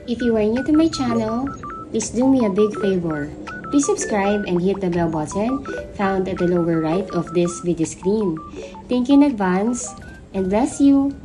If you are new to my channel, please do me a big favor. Please subscribe and hit the bell button found at the lower right of this video screen. Thank you in advance and bless you.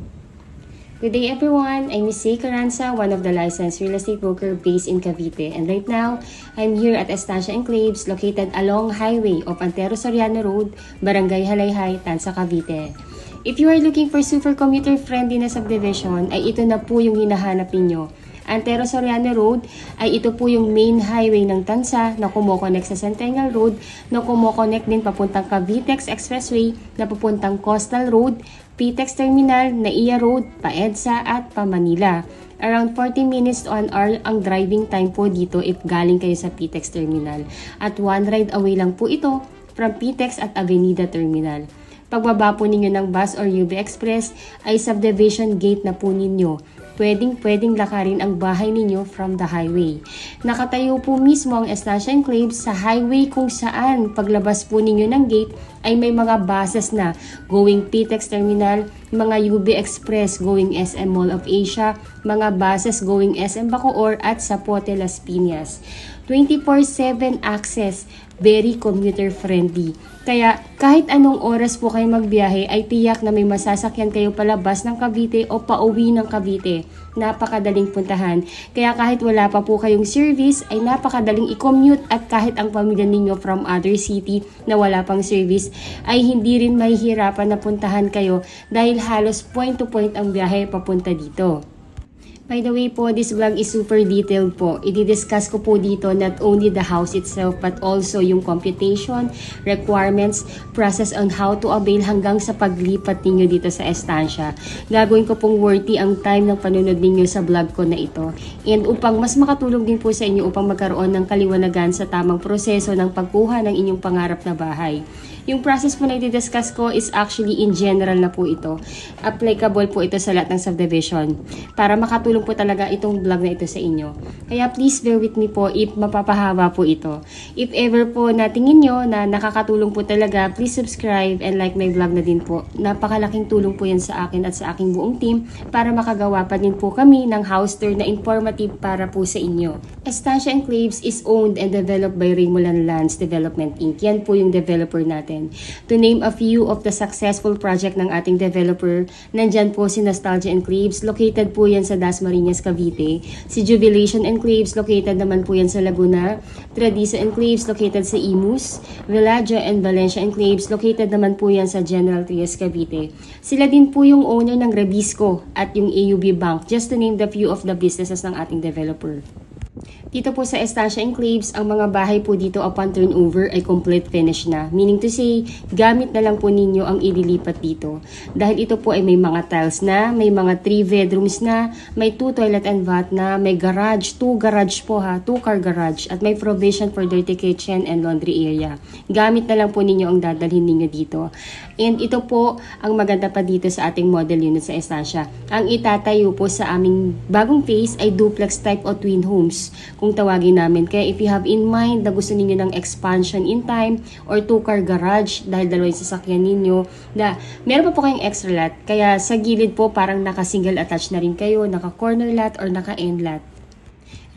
Good day everyone, I'm Miss Zay Carranza, one of the licensed real estate broker based in Cavite. And right now, I'm here at Estancia Enclaves located along highway of Antero Soriano Road, Barangay Halayhay, Tanza, Cavite. If you are looking for super commuter friendly na subdivision, ay ito na po yung hinahanap ninyo. Antero Soriano Road ay ito po yung main highway ng Tanza na kumokonek sa Centennial Road, na kumokonek din papuntang Cavitex Expressway, na papuntang Coastal Road, PTEX Terminal, NAIA Road, pa-EDSA at pa-Manila. Around 40 minutes to an hour ang driving time po dito if galing kayo sa PTEX Terminal. At one ride away lang po ito from PTEX at Avenida Terminal. Pagbaba po ninyo ng bus or UB Express ay subdivision gate na po ninyo. Pwedeng lakarin ang bahay ninyo from the highway. Nakatayo po mismo ang Estancia Enclaves sa highway kung saan paglabas po ninyo ng gate ay may mga buses na going PTEX Terminal, mga UB Express going SM Mall of Asia, mga buses going SM Bacoor at Zapote Las Piñas. 24/7 access, very commuter friendly. Kaya kahit anong oras po kayo magbiyahe ay tiyak na may masasakyan kayo palabas ng Cavite o pauwi ng Cavite. Napakadaling puntahan. Kaya kahit wala pa po kayong service ay napakadaling i-commute, at kahit ang pamilya ninyo from other city na wala pang service ay hindi rin mahihirapan na puntahan kayo dahil halos point to point ang biyahe papunta dito. By the way po, this vlog is super detailed po. I-discuss ko po dito not only the house itself but also yung computation, requirements, process on how to avail hanggang sa paglipat ninyo dito sa estancia. Gagawin ko pong worthy ang time ng panunod ninyo sa vlog ko na ito. And upang mas makatulong din po sa inyo upang magkaroon ng kaliwanagan sa tamang proseso ng pagkuha ng inyong pangarap na bahay. Yung process po na i-discuss ko is actually in general na po ito. Applicable po ito sa lahat ng subdivision. Para makatulong po talaga itong vlog na ito sa inyo. Kaya please bear with me po if mapapahaba po ito. If ever po natingin nyo na nakakatulong po talaga, please subscribe and like my vlog na din po. Napakalaking tulong po yan sa akin at sa aking buong team para makagawa pa din po kami ng house tour na informative para po sa inyo. Estancia Enclaves is owned and developed by Raymulan Lands Development Inc. Yan po yung developer natin. To name a few of the successful project ng ating developer, nandyan po si Nostalgia Enclaves, located po yan sa Dasmariñas, Cavite. Si Jubilation Enclaves, located naman po yan sa Laguna. Tradisa Enclaves, located sa Imus. Villaggio and Valencia Enclaves, located naman po yan sa General Trias, Cavite. Sila din po yung owner ng Rebisco at yung AUB Bank, just to name the few of the businesses ng ating developer. Dito po sa Estancia Enclaves, ang mga bahay po dito upon turnover ay complete finish na. Meaning to say, gamit na lang po ninyo ang ililipat dito. Dahil ito po ay may mga tiles na, may mga 3 bedrooms na, may 2 toilet and bath na, may garage, 2 garage po ha, 2 car garage, at may provision for dirty kitchen and laundry area. Gamit na lang po ninyo ang dadalhin ninyo dito. And ito po ang maganda pa dito sa ating model unit sa Estancia. Ang itatayo po sa aming bagong phase ay duplex type o twin homes kung tawagin namin. Kaya if you have in mind na gusto ninyo ng expansion in time or 2-car garage dahil dalawa yung sasakyan ninyo, na meron pa po kayong extra lot. Kaya sa gilid po parang naka-single attached na rin kayo, naka-corner lot or naka-end lot.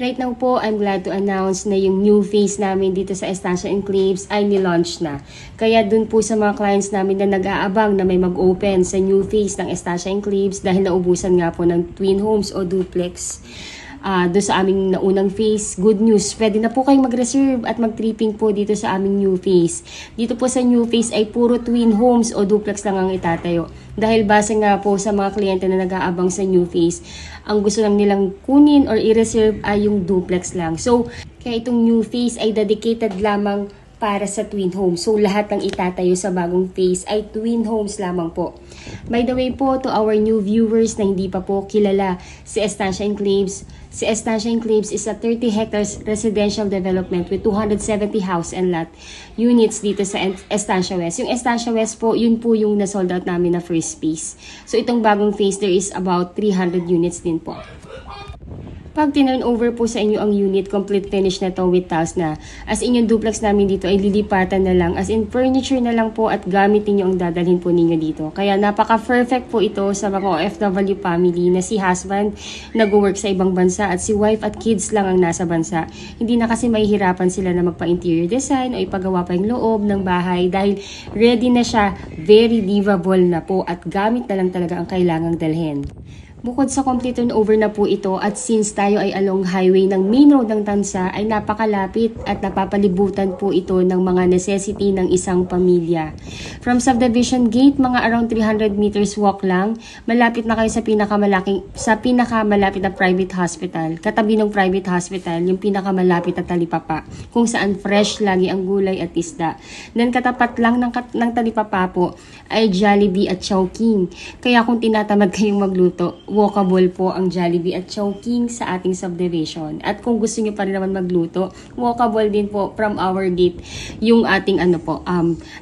Right now po, I'm glad to announce na yung new phase namin dito sa Estancia Enclaves ay nilaunch na. Kaya dun po sa mga clients namin na nag-aabang na may mag-open sa new phase ng Estancia Enclaves dahil naubusan nga po ng twin homes o duplex. Doon sa aming naunang phase, good news, pwede na po kayong mag-reserve at mag-tripping po dito sa aming new phase. Dito po sa new phase ay puro twin homes o duplex lang ang itatayo. Dahil base nga po sa mga kliyente na nag-aabang sa new phase, ang gusto lang nilang kunin or i-reserve ay yung duplex lang. So, kaya itong new phase ay dedicated lamang para sa twin homes. So, lahat ng itatayo sa bagong phase ay twin homes lamang po. By the way po, to our new viewers na hindi pa po kilala si Estancia Enclaves, si Estancia Enclaves is a 30 hectares residential development with 270 house and lot units dito sa Estancia West. Yung Estancia West po, yun po yung nasold out namin na first phase. So, itong bagong phase, there is about 300 units din po. Pag tinurn over po sa inyo ang unit, complete finish na to with tiles na. As in yung duplex namin dito ay lilipatan na lang. As in furniture na lang po at gamit niyo ang dadalhin po ninyo dito. Kaya napaka-perfect po ito sa mga OFW family na si husband nag-work sa ibang bansa at si wife at kids lang ang nasa bansa. Hindi na kasi mahihirapan sila na magpa-interior design o ipagawa pa yung loob ng bahay dahil ready na siya, very livable na po at gamit na lang talaga ang kailangang dalhin. Bukod sa complete turnover na po ito at since tayo ay along highway ng main road ng Tansa ay napakalapit at napapalibutan po ito ng mga necessity ng isang pamilya. From subdivision gate, mga around 300 meters walk lang, malapit na kayo sa pinakamalapit na private hospital. Katabi ng private hospital, yung pinakamalapit na talipapa, kung saan fresh lagi ang gulay at isda. Then katapat lang ng talipapa po ay Jollibee at Chowking. Kaya kung tinatamad kayong magluto, walkable po ang Jollibee at Chowking sa ating subdivision. At kung gusto niyo pa rin naman magluto, walkable din po from our gate yung ating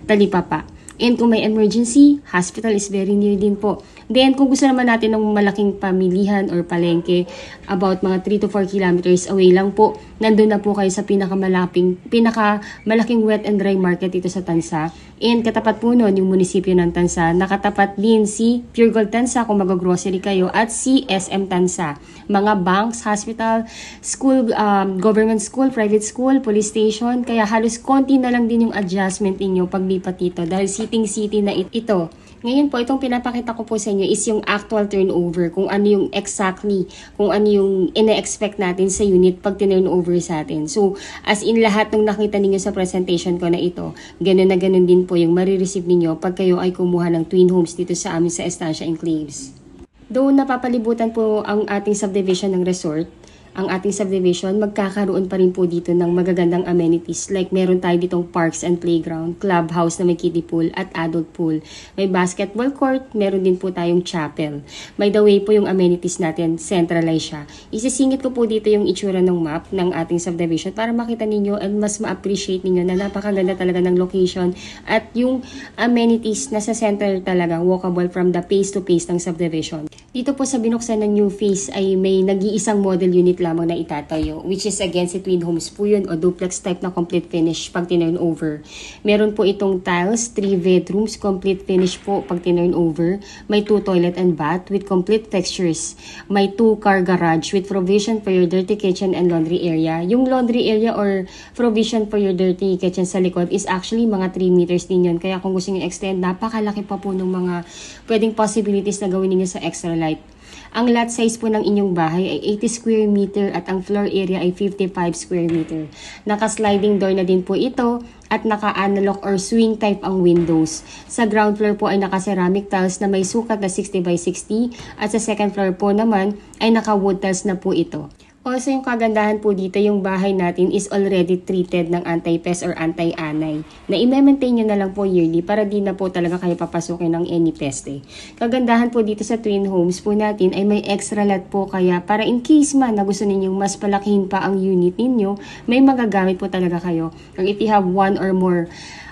talipapa. And kung may emergency, hospital is very near din po. Then, kung gusto naman natin ng malaking pamilihan or palengke, about mga 3 to 4 kilometers away lang po, nandun na po kayo sa pinakamalaking wet and dry market dito sa Tansa. And katapat po nun, yung munisipyo ng Tansa, nakatapat din si Pure Gold Tansa kung mag-grocery kayo at si SM Tansa. Mga banks, hospital, school, government school, private school, police station, kaya halos konti na lang din yung adjustment ninyo paglipat dito dahil city na ito. Ngayon po, itong pinapakita ko po sa inyo is yung actual turnover, kung ano yung kung ano yung ina-expect natin sa unit pag turnover sa atin. So, as in lahat ng nakita ninyo sa presentation ko na ito, ganun na ganun din po yung marireceive ninyo pag kayo ay kumuha ng twin homes dito sa amin sa Estancia Enclaves. Though napapalibutan po ang ating subdivision ng resort, ang ating subdivision, magkakaroon pa rin po dito ng magagandang amenities. Like meron tayo ditong parks and playground, clubhouse na may kiddie pool at adult pool. May basketball court, meron din po tayong chapel. By the way po yung amenities natin, centralized siya. Isisingit ko po dito yung itsura ng map ng ating subdivision para makita ninyo and mas ma-appreciate ninyo na napakaganda talaga ng location at yung amenities na sa center talaga, walkable from the phase to phase ng subdivision. Dito po sa binuksan ng new phase ay may nag-iisang model unit lamang na itatayo, which is again si twin homes po yun o duplex type na complete finish pag tinurn over. Meron po itong tiles, 3 bedrooms, complete finish po pag tinurn over. May 2 toilet and bath with complete textures. May 2 car garage with provision for your dirty kitchen and laundry area. Yung laundry area or provision for your dirty kitchen sa likod is actually mga 3 meters din yun. Kaya kung gusto nyo extend, napakalaki pa po ng mga pwedeng possibilities na gawin niyo sa extra light. Ang lot size po ng inyong bahay ay 80 square meter at ang floor area ay 55 square meter. Naka-sliding door na din po ito at naka-analog or swing type ang windows. Sa ground floor po ay naka-ceramic tiles na may sukat na 60 by 60 at sa second floor po naman ay naka-wood tiles na po ito. Also, yung kagandahan po dito, yung bahay natin is already treated ng anti-pest or anti-anay na i-maintain nyo na lang po yearly para di na po talaga kayo papasukin ng any pest eh. Kagandahan po dito sa twin homes po natin ay may extra lot po kaya para in case man na gusto ninyong mas palakihin pa ang unit ninyo, may magagamit po talaga kayo. Or if you have one or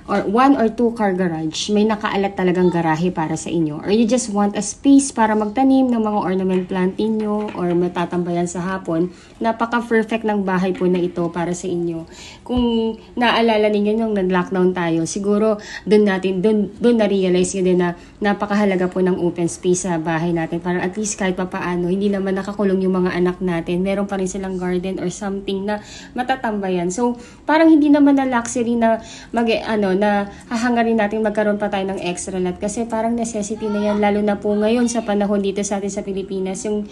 1 or 2 car garage, may nakaalat talagang garahe para sa inyo. Or you just want a space para magtanim ng mga ornament plant inyo or matatambayan sa hapon, napaka-perfect ng bahay po na ito para sa inyo. Kung naalala ninyo nung nag-lockdown tayo, siguro doon na-realize nyo din na napakahalaga po ng open space sa bahay natin. Para at least kahit papaano, hindi naman nakakulong yung mga anak natin. Meron pa rin silang garden or something na matatambayan. So, parang hindi naman na luxury na na hahangarin natin magkaroon pa tayo ng extra lot kasi parang necessity na yan lalo na po ngayon sa panahon dito sa atin sa Pilipinas yung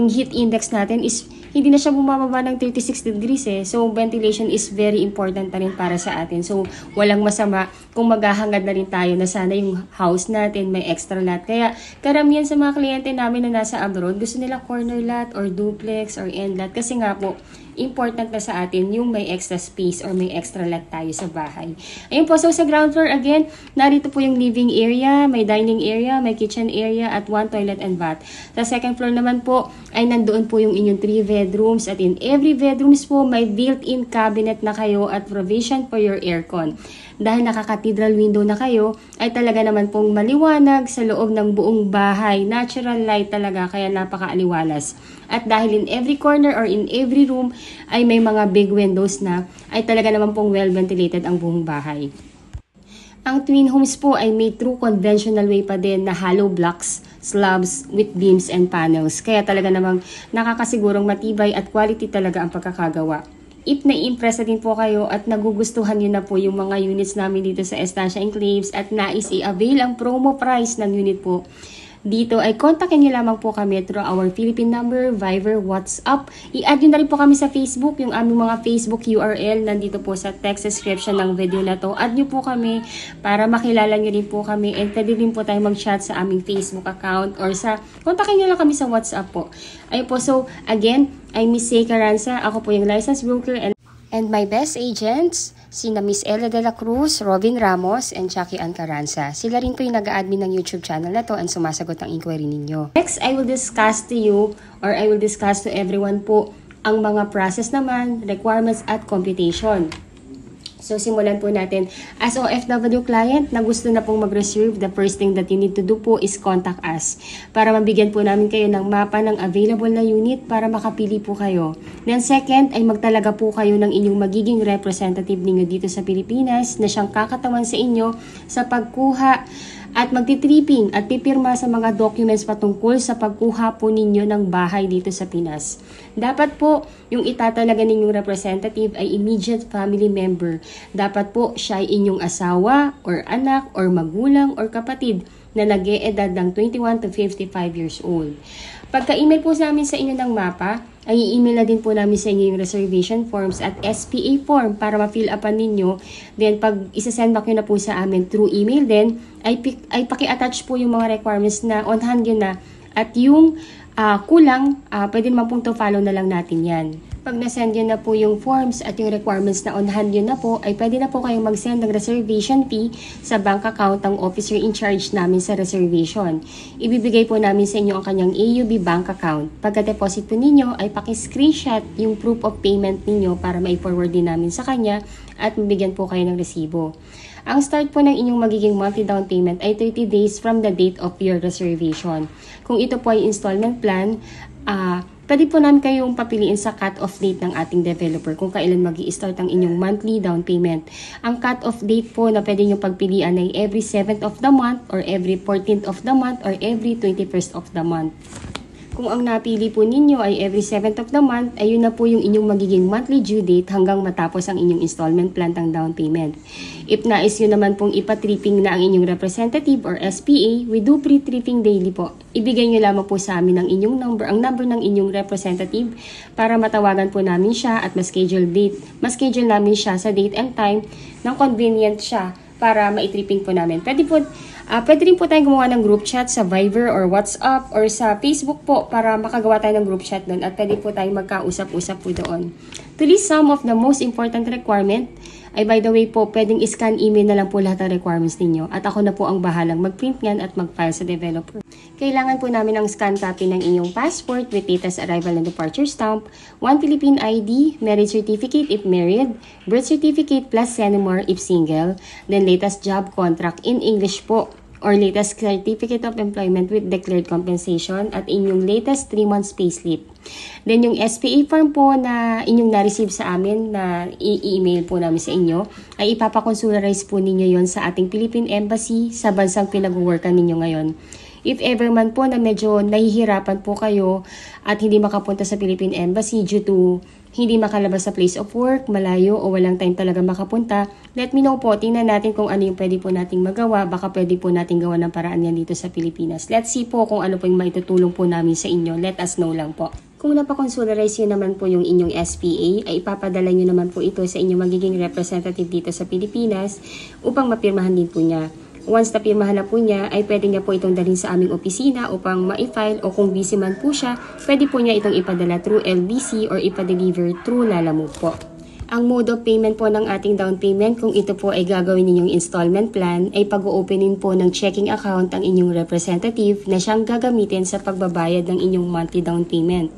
heat index natin is hindi na siya bumababa ng 36 degrees eh. So ventilation is very important na rin para sa atin. So walang masama kung maghahangad na rin tayo na sana yung house natin may extra lot. Kaya karamihan sa mga kliyente namin na nasa abroad gusto nila corner lot or duplex or end lot kasi nga po important na sa atin yung may extra space or may extra lot tayo sa bahay. Ayun po, so sa ground floor again, narito po yung living area, may dining area, may kitchen area at 1 toilet and bath. Sa second floor naman po ay nandoon po yung inyong 3 bedrooms at in every bedrooms po may built-in cabinet na kayo at provision for your aircon. Dahil nakaka-cathedral window na kayo, ay talaga naman pong maliwanag sa loob ng buong bahay. Natural light talaga, kaya napaka-aliwalas. At dahil in every corner or in every room ay may mga big windows na, ay talaga naman pong well-ventilated ang buong bahay. Ang twin homes po ay made through conventional way pa din na hollow blocks, slabs with beams and panels. Kaya talaga namang nakakasigurong matibay at quality talaga ang pagkakagawa. If na-impress na din po kayo at nagugustuhan nyo na po yung mga units namin dito sa Estancia Enclaves at nais i-avail ang promo price ng unit po, dito ay kontakin nyo lamang po kami through our Philippine number, Viber, WhatsApp. I-add nyo na rin po kami sa Facebook, yung aming mga Facebook URL nandito po sa text description ng video na to. Add nyo po kami para makilala nyo rin po kami and pwede rin po tayo mag-chat sa aming Facebook account or sa, kontakin nyo lang kami sa WhatsApp po. Ayun po, so again, I'm Miss Zay Caranza. Ako po yung licensed broker and my best agents, sina Miss Ella De La Cruz, Robin Ramos, and Jackie Ann Caranza. Sila rin po yung nag-a-admin ng YouTube channel na to and sumasagot ng inquiry ninyo. Next, I will discuss to you or I will discuss to everyone po ang mga process naman, requirements at computation. So, simulan po natin. As OFW client na gusto na pong mag-reserve, the first thing that you need to do po is contact us para mabigyan po namin kayo ng mapa ng available na unit para makapili po kayo. Then second, ay magtalaga po kayo ng inyong magiging representative ninyo dito sa Pilipinas na siyang kakatawan sa inyo sa pagkuha at magtitripping at pipirma sa mga documents patungkol sa pagkuha po ninyo ng bahay dito sa Pinas. Dapat po, yung itatalaga ninyong representative ay immediate family member. Dapat po, siya ay inyong asawa, or anak, or magulang, or kapatid na nag-e-edad ng 21 to 55 years old. Pagka-email po sa amin sa inyo ng mapa, ay i-email na din po namin sa inyo yung reservation forms at SPA form para ma-fill upan ninyo. Then, pag isa-send back nyo na po sa amin through email din, ay paki-attach po yung mga requirements na on hand yun na. At yung kulang, pwede naman pong to follow na lang natin yan. Pag na-send yun na po yung forms at yung requirements na on hand yun na po, ay pwede na po kayong mag-send ng reservation fee sa bank account ng officer in charge namin sa reservation. Ibibigay po namin sa inyo ang kanyang AUB bank account. Pagka-deposit po ninyo, ay paki-screenshot yung proof of payment ninyo para ma-forward din namin sa kanya at mabigyan po kayo ng resibo. Ang start po ng inyong magiging monthly down payment ay 30 days from the date of your reservation. Kung ito po ay installment plan, pwede po namin kayong papiliin sa cut-off date ng ating developer kung kailan mag-i-start ang inyong monthly down payment. Ang cut-off date po na pwede nyo pagpilian ay every 7th of the month or every 14th of the month or every 21st of the month. Kung ang napili po ninyo ay every 7th of the month, ay yun na po yung inyong magiging monthly due date hanggang matapos ang inyong installment plan ng down payment. If nais yun naman pong ipatripping na ang inyong representative or SPA, we do pre-tripping daily po. Ibigay nyo lamang po sa amin ang inyong number, ang number ng inyong representative para matawagan po namin siya at ma-schedule namin siya sa date and time ng convenient siya para ma-tripping po namin. Pwede rin po tayong gumawa ng group chat sa Viber or WhatsApp or sa Facebook po para makagawa tayo ng group chat doon at pwede po tayong magkausap-usap po doon. To list some of the most important requirement, ay by the way po, pwedeng scan email na lang po lahat ng requirements ninyo at ako na po ang bahalang mag-print yan at mag-file sa developer. Kailangan po namin ng scan copy ng inyong passport with latest arrival and departure stamp, 1 Philippine ID, marriage certificate if married, birth certificate plus CENIMOR if single, then latest job contract in English po, or latest certificate of employment with declared compensation at inyong latest 3 months payslip. Then yung SPA form po na inyong na-receive sa amin na i-email po namin sa inyo, ay ipapakonsularize po ninyo yon sa ating Philippine Embassy sa bansang pinag-workan ninyo ngayon. If ever man po na medyo nahihirapan po kayo at hindi makapunta sa Philippine Embassy due to hindi makalabas sa place of work, malayo o walang time talaga makapunta, let me know po. Tingnan natin kung ano yung pwede po nating magawa. Baka pwede po nating gawa ng paraan yan dito sa Pilipinas. Let's see po kung ano po yung maitutulong po namin sa inyo. Let us know lang po. Kung napakonsularize nyo naman po yung inyong SPA, ay ipapadala nyo naman po ito sa inyong magiging representative dito sa Pilipinas upang mapirmahan din po niya. Once na pirmahan na po niya, ay pwede niya po itong dalhin sa aming opisina upang ma-file o kung busy man po siya, pwede po niya itong ipadala through LBC or ipa-deliver through Lalamove po. Ang mode of payment po ng ating down payment, kung ito po ay gagawin ninyong installment plan, ay pag-o-openin po ng checking account ang inyong representative na siyang gagamitin sa pagbabayad ng inyong monthly down payment.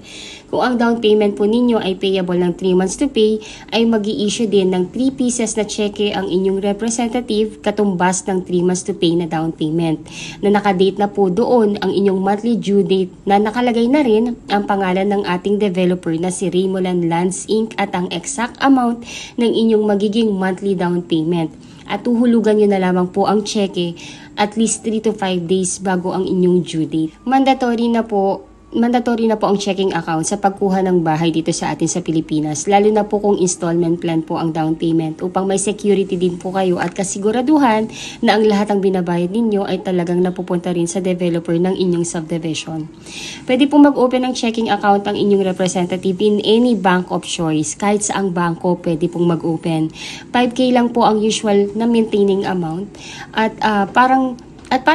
Kung ang down payment po ninyo ay payable ng 3 months to pay, ay mag-i-issue din ng 3 pieces na cheque ang inyong representative katumbas ng 3 months to pay na down payment. Na nakadate na po doon ang inyong monthly due date na nakalagay na rin ang pangalan ng ating developer na si Raymoland Lands Inc. at ang exact amount ng inyong magiging monthly down payment. At tuhulugan nyo na lamang po ang cheque at least 3 to 5 days bago ang inyong due date. Mandatory na po ang checking account sa pagkuha ng bahay dito sa atin sa Pilipinas, lalo na po kung installment plan po ang down payment upang may security din po kayo at kasiguraduhan na ang lahat ng binabayad ninyo ay talagang napupunta rin sa developer ng inyong subdivision. Pwede po mag-open ng checking account ang inyong representative in any bank of choice. Kahit saang bangko pwede pong mag-open. 5K lang po ang usual na maintaining amount at parang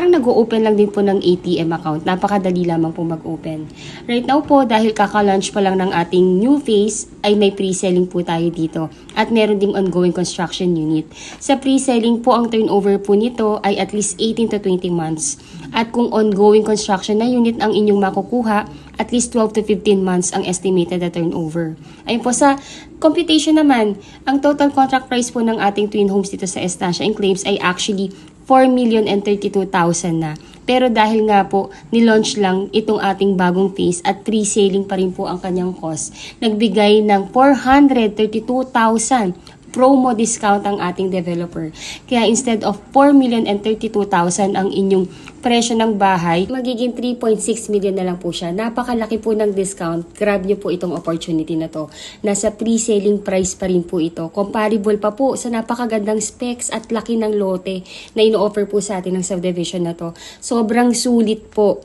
nag-o-open lang din po ng ATM account. Napakadali lamang po mag-open. Right now po, dahil kaka-launch pa lang ng ating new phase, ay may pre-selling po tayo dito. At meron ding ongoing construction unit. Sa pre-selling po, ang turnover po nito ay at least 18 to 20 months. At kung ongoing construction na unit ang inyong makukuha, at least 12 to 15 months ang estimated na turnover. Ayun po, sa computation naman, ang total contract price po ng ating twin homes dito sa Estancia Enclaves ay actually 4,032,000 na. Pero dahil nga po, nilaunch lang itong ating bagong phase at pre-selling pa rin po ang kanyang cost, nagbigay ng 432,000 promo discount ang ating developer. Kaya instead of 4,032,000 ang inyong presyo ng bahay, magiging 3.6 million na lang po siya. Napakalaki po ng discount. Grab nyo po itong opportunity na to. Nasa pre-selling price pa rin po ito. Comparable pa po sa napakagandang specs at laki ng lote na ino-offer po sa atin ng subdivision na to. Sobrang sulit po.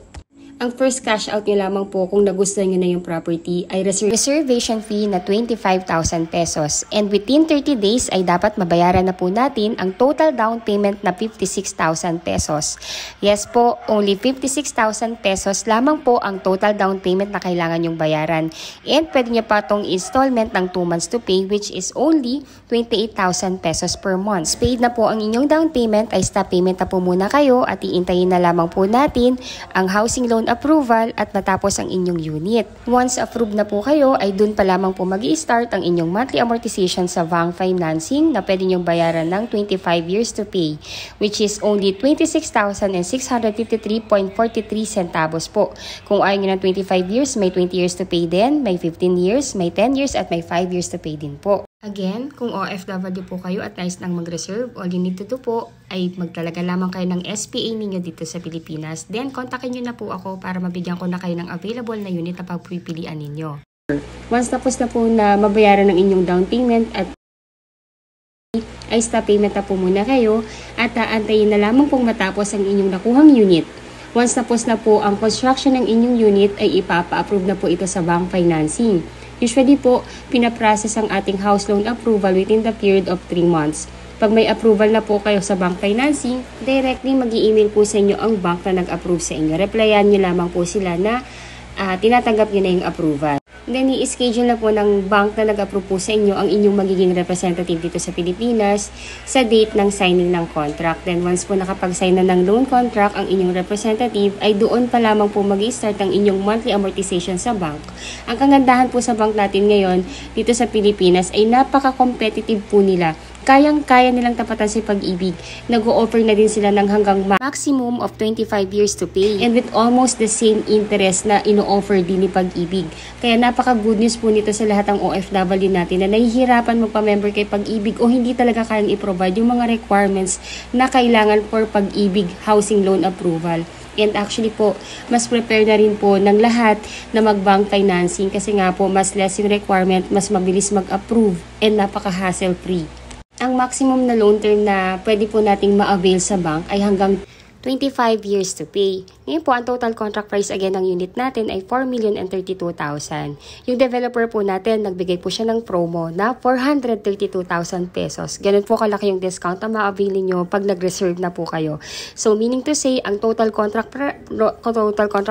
Ang first cash out nyo lamang po kung nagustuhan nyo na yung property ay reservation fee na 25,000 pesos. And within 30 days ay dapat mabayaran na po natin ang total down payment na 56,000 pesos. Yes po, only 56,000 pesos lamang po ang total down payment na kailangan yung bayaran. And pwede nyo pa itong installment ng 2 months to pay which is only 28,000 pesos per month. Paid na po ang inyong down payment ay stop payment na po muna kayo at iintayin na lamang po natin ang housing loan approval at matapos ang inyong unit. Once approved na po kayo, ay dun pa lamang po mag-i-start ang inyong monthly amortization sa bank financing na pwede nyong bayaran ng 25 years to pay, which is only 26,653.43 centavos po. Kung ayaw nyo ng 25 years, may 20 years to pay din, may 15 years, may 10 years at may 5 years to pay din po. Again, kung OFW po kayo at nais nang mag-reserve, all you need to do po ay magtalaga lamang kayo ng SPA ninyo dito sa Pilipinas. Then, kontakin nyo na po ako para mabigyan ko na kayo ng available na unit na pagpipilian ninyo. Once tapos na po na mabayaran ng inyong down payment at ay stop payment na po muna kayo at aantayin na lamang pong matapos ang inyong nakuhang unit. Once tapos na po ang construction ng inyong unit ay ipapa-approve na po ito sa bank financing. Usually po, pinaprocess ang ating house loan approval within the period of 3 months. Pag may approval na po kayo sa bank financing, directly mag-i-email po sa inyo ang bank na nag-approve sa inyo. Replyan nyo lamang po sila na tinatanggap nyo na yung approval. Then, i-schedule na po ng bank na nag-approve po sa inyo ang inyong magiging representative dito sa Pilipinas sa date ng signing ng contract. Then, once po nakapag-sign na ng loan contract ang inyong representative, ay doon pa lamang po mag-i-start ang inyong monthly amortization sa bank. Ang kagandahan po sa bank natin ngayon dito sa Pilipinas ay napaka-competitive po nila. Kayang-kaya nilang tapatan si Pag-ibig. Nag-o-offer na din sila ng hanggang maximum of 25 years to pay. And with almost the same interest na ino-offer din ni Pag-ibig. Kaya napaka-good news po nito sa lahat ng OFW natin na nahihirapan magpa-member kay Pag-ibig o hindi talaga kayang i-provide yung mga requirements na kailangan for Pag-ibig housing loan approval. And actually po, mas prepare na rin po ng lahat na mag-bank financing kasi nga po, mas less yung requirement, mas mabilis mag-approve, and napaka-hassle-free. Ang maximum na loan term na pwede po nating ma-avail sa bank ay hanggang 25 years to pay. Ngayon po, ang total contract price again ng unit natin ay 4,032,000. Yung developer po natin, nagbigay po siya ng promo na 432,000 pesos. Ganun po kalaki yung discount na ma-avail nyo pag nag-reserve na po kayo. So, meaning to say, ang total contract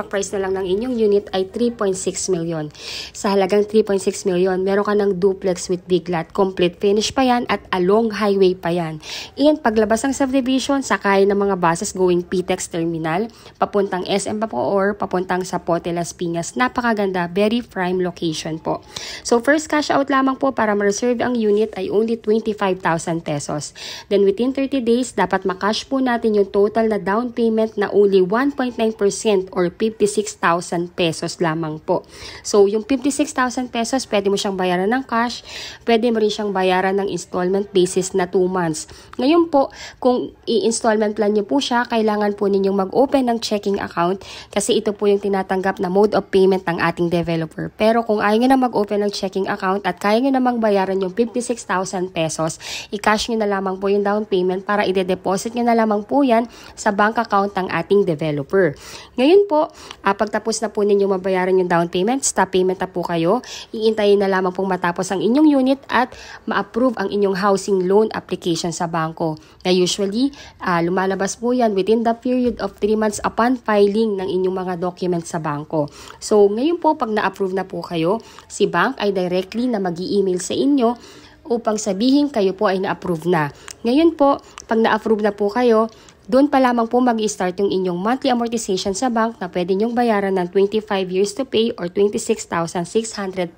price na lang ng inyong unit ay 3.6 million. Sa halagang 3.6 million, meron ka ng duplex with big lot. Complete finish pa yan at along highway pa yan. And paglabas ng subdivision, sakay ng mga buses going PTEX Terminal, papuntang SM pa po or papuntang sa Pote Las Piñas. Napakaganda, very prime location po. So first cash out lamang po para ma-reserve ang unit ay only 25,000 pesos. Then within 30 days, dapat makash po natin yung total na down payment na only 1.9% or 56,000 pesos lamang po. So yung 56,000 pesos, pwede mo siyang bayaran ng cash, pwede mo rin siyang bayaran ng installment basis na 2 months. Ngayon po, kung i-installment plan nyo po siya, kailangan po ninyong mag-open ng checking account kasi ito po yung tinatanggap na mode of payment ng ating developer. Pero kung ayaw nyo na mag-open ng checking account at kaya nyo namang bayaran yung 56,000 pesos, i-cash nyo na lamang po yung down payment para i-deposit nyo na lamang po yan sa bank account ng ating developer. Ngayon po, pagtapos na po ninyo mabayaran yung down payment, stop payment na po kayo, iintayin na lamang pong matapos ang inyong unit at ma-approve ang inyong housing loan application sa bangko. Na usually, lumalabas po yan within the period of 3 months upon filing ng inyong mga documents sa bangko. So, ngayon po, pag na-approve na po kayo, si bank ay directly na mag-i-email sa inyo upang sabihin kayo po ay na-approve na. Ngayon po, pag na-approve na po kayo, doon pa lamang po mag-i-start yung inyong monthly amortization sa bank na pwede nyong bayaran ng 25 years to pay or 26,653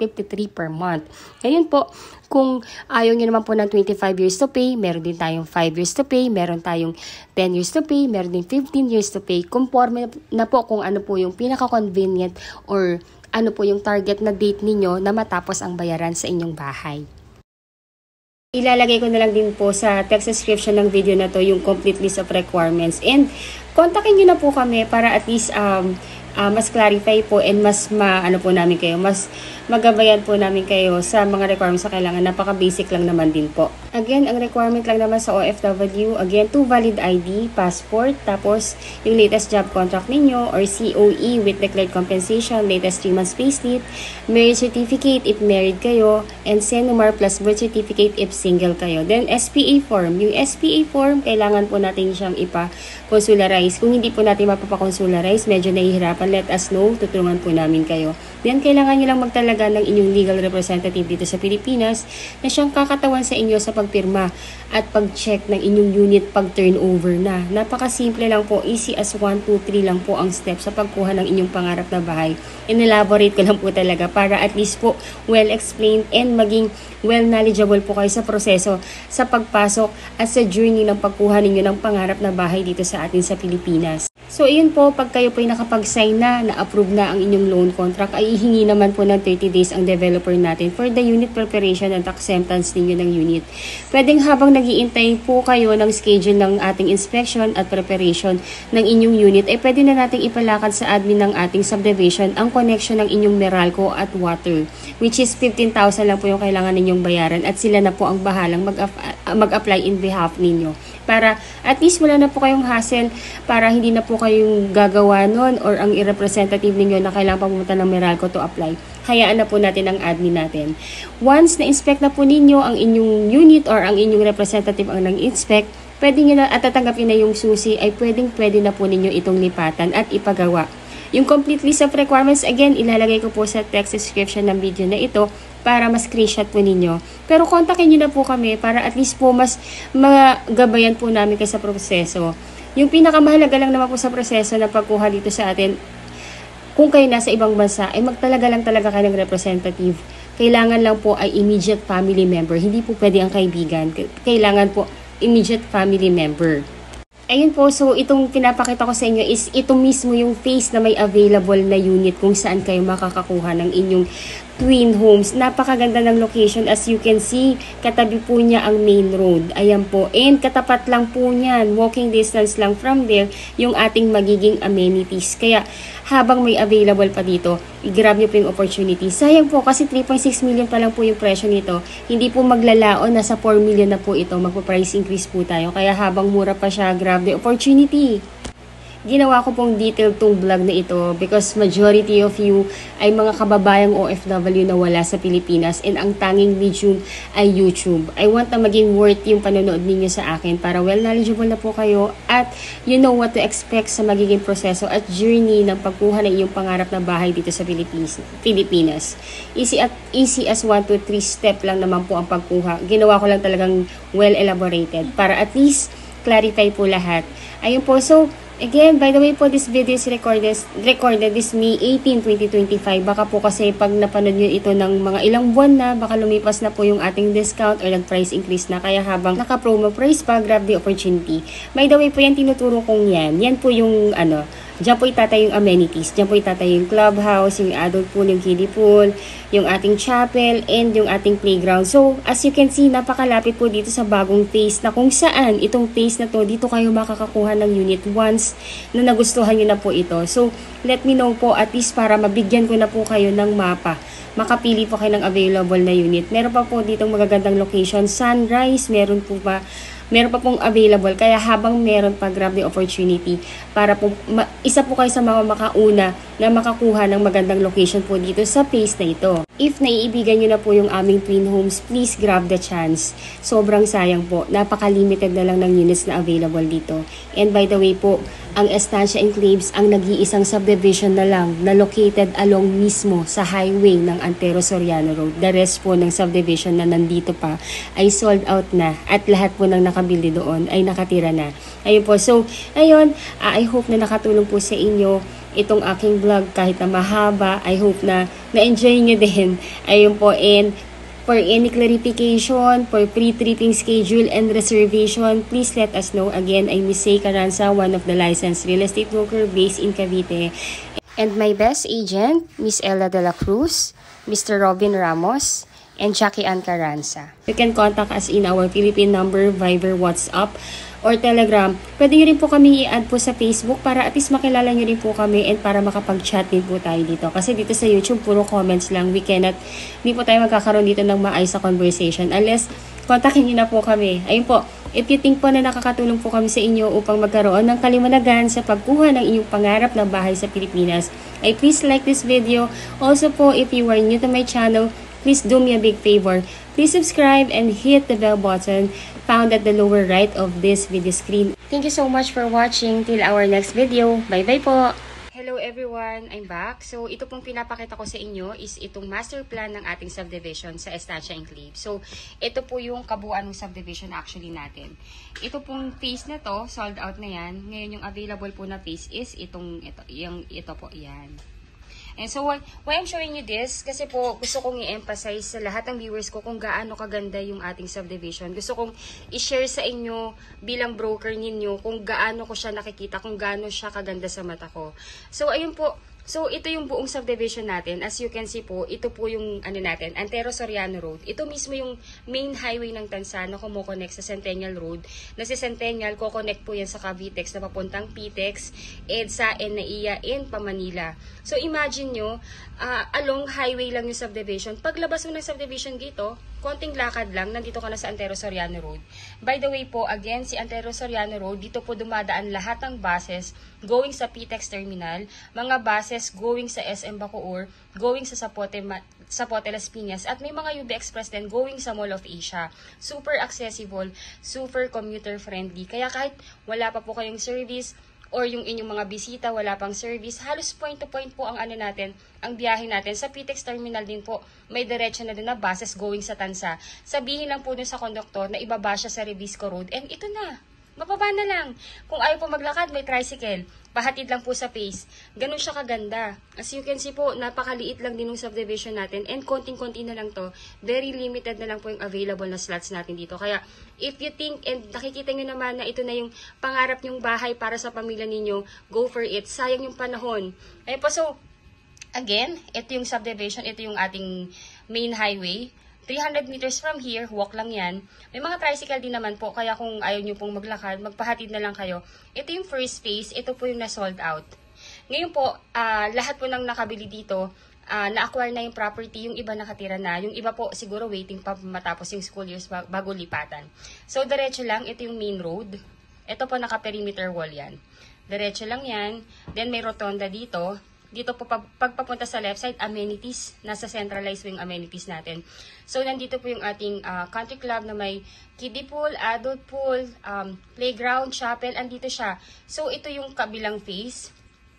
per month. Ngayon po, kung ayaw nyo naman po ng 25 years to pay, meron din tayong 5 years to pay, meron tayong 10 years to pay, meron din 15 years to pay. Conforme na po kung ano po yung pinaka-convenient or ano po yung target na date ninyo na matapos ang bayaran sa inyong bahay. Ilalagay ko na lang din po sa text description ng video na to yung complete list of requirements. And kontakin nyo na po kami para at least mas clarify po and mas namin kayo, mas magabayan po namin kayo sa mga requirements sa kailangan. Napaka-basic lang naman din po. Again, ang requirement lang naman sa OFW, again, 2 valid ID, passport, tapos yung latest job contract ninyo or COE with declared compensation, latest 3 months payslip, marriage certificate if married kayo, and SENUMAR plus birth certificate if single kayo. Then, SPA form. Yung SPA form, kailangan po natin siyang ipa-consularize. Kung hindi po natin mapapa-consularize, medyo nahihirapan, let us know, tutulungan po namin kayo. Then, kailangan nyo lang magtalaga ng inyong legal representative dito sa Pilipinas na siyang kakatawan sa inyo sa pagpirma at pag-check ng inyong unit pag turnover na. Napakasimple lang po, easy as 1, 2, 3 lang po ang step sa pagkuha ng inyong pangarap na bahay. In-elaborate ko lang po talaga para at least po well-explained and maging well-knowledgeable po kayo sa proseso sa pagpasok at sa journey ng pagkuha ninyo ng pangarap na bahay dito sa atin sa Pilipinas. So, iyon po, pag kayo po ay nakapag-sign na-approve na ang inyong loan contract, ay ihingi naman po ng 30 days ang developer natin for the unit preparation and acceptance ninyo ng unit. Pwedeng habang nag-iintay po kayo ng schedule ng ating inspection at preparation ng inyong unit, ay pwede na nating ipalakad sa admin ng ating subdivision ang connection ng inyong Meralco at water, which is 15,000 lang po yung kailangan ninyong bayaran at sila na po ang bahalang mag-apply in behalf ninyo. Para at least wala na po kayong hassle, para hindi na po kayong gagawa nun or ang i-representative ninyo na kailangan pumunta ng Meralco to apply. Hayaan na po natin ang admin natin. Once na-inspect na po ninyo ang inyong unit or ang inyong representative ang nang-inspect, pwede nyo na at tatanggapin na yung susi, ay pwede na po ninyo itong lipatan at ipagawa. Yung complete list of requirements, again, ilalagay ko po sa text description ng video na ito para mas screenshot po ninyo. Pero kontakin nyo na po kami para at least po mas magabayan po namin kayo sa proseso. Yung pinakamahalaga lang naman po sa proseso na pagkuha dito sa atin, kung kayo nasa ibang bansa, ay magtalaga lang talaga kayo ng representative. Kailangan lang po ay immediate family member. Hindi po pwede ang kaibigan. Kailangan po immediate family member. Ayun po, so itong pinapakita ko sa inyo is ito mismo yung phase na may available na unit kung saan kayo makakakuha ng inyong twin homes. Napakaganda ng location, as you can see, katabi po niya ang main road. Ayan po, and katapat lang po niyan, walking distance lang from there, yung ating magiging amenities. Kaya habang may available pa dito, i-grab nyo po yung opportunity. Sayang po kasi 3.6 million pa lang po yung presyo nito. Hindi po maglalaon, nasa 4 million na po ito. Magpa-price increase po tayo. Kaya habang mura pa siya, grab the opportunity. ginawa ko pong detailed tong vlog na ito because majority of you ay mga kababayang OFW na wala sa Pilipinas and ang tanging medium ay YouTube. I want na maging worth yung panonood ninyo sa akin para well knowledgeable na po kayo at you know what to expect sa magiging proseso at journey ng pagkuha ng iyong pangarap na bahay dito sa Pilipinas. Easy as 1, 2, 3 step lang naman po ang pagkuha. Ginawa ko lang talagang well elaborated para at least clarify po lahat. Ayun po, so again, by the way po, this video is recorded this May 18, 2025. Baka po kasi pag napanood nyo ito ng mga ilang buwan na, baka lumipas na po yung ating discount or nag-price increase na. Kaya habang naka-promo price pa, grab the opportunity. By the way po, yan tinuturo kong yan. Yan po yung diyan po itatay yung amenities. Diyan po itatay yung clubhouse, yung adult pool, yung kiddie pool, yung ating chapel, and yung ating playground. So, as you can see, napakalapit po dito sa bagong phase na kung saan itong phase na to, dito kayo makakakuha ng unit once na nagustuhan nyo na po ito. So, let me know po at least para mabigyan ko na po kayo ng mapa. Makapili po kayo ng available na unit. Meron pa po ditong magagandang location. Sunrise, meron pa pong available. Kaya habang meron pa, grab the opportunity para po, isa po kayo sa mga makauna na makakuha ng magandang location po dito sa phase na ito. If naiibigan nyo na po yung aming twin homes, please grab the chance. Sobrang sayang po. Napaka-limited na lang ng units na available dito. And by the way po, ang Estancia Enclaves ang nag-iisang subdivision na lang na located along mismo sa highway ng Antero Soriano Road. The rest po ng subdivision na nandito pa ay sold out na at lahat po ng nakabili doon ay nakatira na. Ayun po. So, ayun, I hope na nakatulong po sa inyo itong aking vlog kahit na mahaba. I hope na na-enjoy nyo din. Ayun po. And for any clarification, for pre-tripping schedule and reservation, please let us know. Again, I'm Miss Say Caranza, one of the licensed real estate broker based in Cavite. And my best agent, Miss Ella de la Cruz, Mr. Robin Ramos, and Jackie Ann Caranza. You can contact us in our Philippine number, Viber, WhatsApp, or Telegram. Pwede nyo rin po kami i-add po sa Facebook para at least makilala nyo rin po kami and para makapag-chat din po tayo dito. Kasi dito sa YouTube, puro comments lang. Hindi po tayo magkakaroon dito ng maayos sa conversation unless kontakin nyo na po kami. Ayun po, if you think po na nakakatulong po kami sa inyo upang magkaroon ng kalimanagan sa pagkuha ng inyong pangarap na bahay sa Pilipinas, ay please like this video. Also po, if you are new to my channel, please do me a big favor. Please subscribe and hit the bell button found at the lower right of this video screen. Thank you so much for watching. Till our next video. Bye-bye po! Hello everyone! I'm back. So, ito pong pinapakita ko sa inyo is itong master plan ng ating subdivision sa Estancia Enclave. So, ito po yung kabuuan ng subdivision actually natin. Ito pong phase na to, sold out na yan. Ngayon yung available po na phase is ito po, yan. And so, why I'm showing you this? Kasi po, gusto kong i-emphasize sa lahat ng viewers ko kung gaano kaganda yung ating subdivision. Gusto kong i-share sa inyo bilang broker ninyo kung gaano ko siya nakikita, kung gaano siya kaganda sa mata ko. So, ayun po. So, ito yung buong subdivision natin. As you can see po, ito po yung natin, Antero Soriano Road. Ito mismo yung main highway ng Tansa na kumukonect sa Centennial Road. Na si Centennial, kukonect po yan sa Cavitex na papuntang Pitex, EDSA, and NAIA, and Pamanila. So, imagine nyo, along highway lang yung subdivision. Paglabas mo ng subdivision dito, konting lakad lang, nandito ka na sa Antero Soriano Road. By the way po, again, si Antero Soriano Road, dito po dumadaan lahat ng buses going sa Pitex Terminal, mga buses going sa SM Bacoor, going sa Zapote Las Piñas, at may mga UB Express din going sa Mall of Asia. Super accessible, super commuter friendly. Kaya kahit wala pa po kayong service, or yung inyong mga bisita, wala pang service, halos point to point po ang natin, ang biyahe natin. Sa Pitex Terminal din po, may diretso na din na buses going sa Tansa. Sabihin lang po dun sa konduktor na ibaba siya sa Revisco Road, and ito na. Mababa na lang. Kung ayaw po maglakad, may tricycle. Pahatid lang po sa pace. Ganun siya kaganda. As you can see po, napakaliit lang din yung subdivision natin. And konting-konti na lang to. Very limited na lang po yung available na slots natin dito. Kaya, if you think and nakikita nyo naman na ito na yung pangarap nyong bahay para sa pamilya ninyo, go for it. Sayang yung panahon. Ayun po, so, again, ito yung subdivision. Ito yung ating main highway. 300 meters from here, walk lang yan. May mga tricycle din naman po, kaya kung ayaw nyo pong maglakad, magpahatid na lang kayo. Ito yung first phase, ito po yung na-sold out. Ngayon po, lahat po ng nakabili dito, na-acquire na yung property, yung iba nakatira na, yung iba po siguro waiting pa matapos yung school years bago lipatan. So, diretso lang, ito yung main road. Ito po naka-perimeter wall yan. Diretso lang yan. Then may rotonda dito. Dito po pagpapunta sa left side, amenities. Nasa centralized yung amenities natin. So nandito po yung ating country club na may kiddie pool, adult pool, playground, chapel. Andito siya. So ito yung kabilang phase.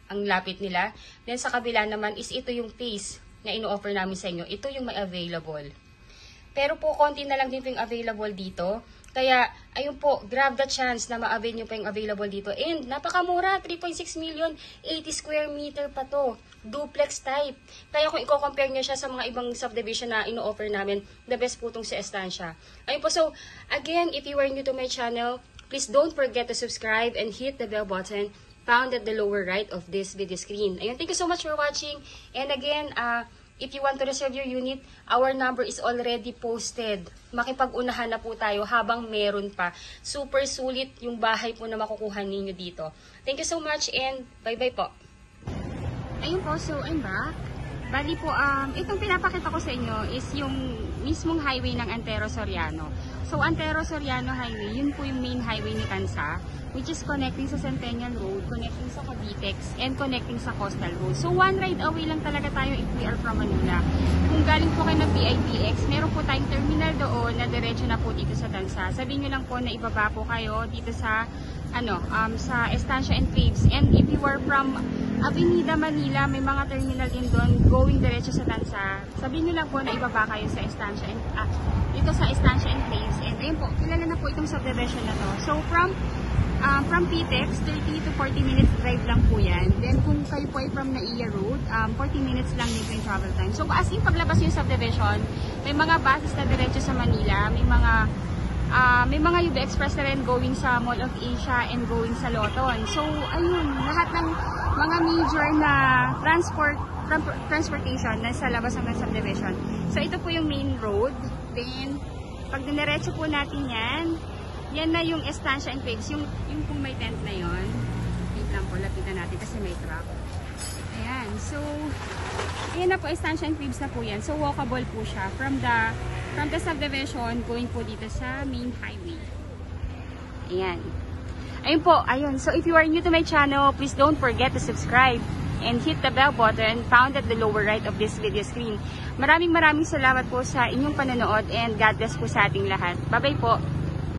Ang lapit nila. Then sa kabila naman is ito yung phase na ino-offer namin sa inyo. Ito yung may available. Pero po, konti na lang din po yung available dito. Kaya, ayun po, grab the chance na ma-avail nyo pa yung available dito. And, napakamura, 3.6 million, 80 square meter pa to. Duplex type. Kaya kung i-compare nyo siya sa mga ibang subdivision na ino-offer namin, the best po itong sa Estancia. Ayun po, so, again, if you are new to my channel, please don't forget to subscribe and hit the bell button found at the lower right of this video screen. Ayun, thank you so much for watching. And again, if you want to reserve your unit, our number is already posted. Makipag-unahan na po tayo habang meron pa. Super sulit yung bahay po na makukuha ninyo dito. Thank you so much and bye-bye po. Ayun po, so I'm back. Bali po, itong pinapakita ko sa inyo is yung mismong highway ng Antero Soriano. So, Antero Soriano Highway, yun po yung main highway ni Tansa, which is connecting sa Centennial Road, connecting sa Cavitex, and connecting sa Coastal Road. So, one ride away lang talaga tayo if we are from Manila. Kung galing po kayo ng PITX, meron po tayong terminal doon na diretso na po dito sa Tansa. Sabihin nyo lang po na ibaba po kayo dito sa sa Estancia Enclaves. And if you are from Avenida Manila, may mga terminal din doon going diretso sa Tansa. Sabihin nyo lang po na ibaba kayo sa Estancia dito sa Estancia Enclaves. And ayun po, kilala na po itong subdivision na to. So from PITX, 30 to 40 minutes drive lang po yan. Then kung kayo po ay from Naiya Road, 40 minutes lang din po yung travel time. So as in paglabas yung subdivision, may mga buses na diretso sa Manila, may mga UB Express na rin going sa Mall of Asia and going sa Loton. So ayun, lahat ng mga major na transportation na sa labas ng subdivision. So ito po yung main road. Then pag diniretso po natin yan na yung Estancia Enclaves, yung pong may tent na yon. Wait lang po, lapitan natin kasi may truck. Ayan, so ayan na po, Estancia Enclaves na po yan. So walkable po siya from the subdivision going po dito sa main highway. Ayan. Ayun po, ayun. So if you are new to my channel, please don't forget to subscribe and hit the bell button found at the lower right of this video screen. Maraming salamat po sa inyong panonood and God bless po sa ating lahat. Bye-bye po.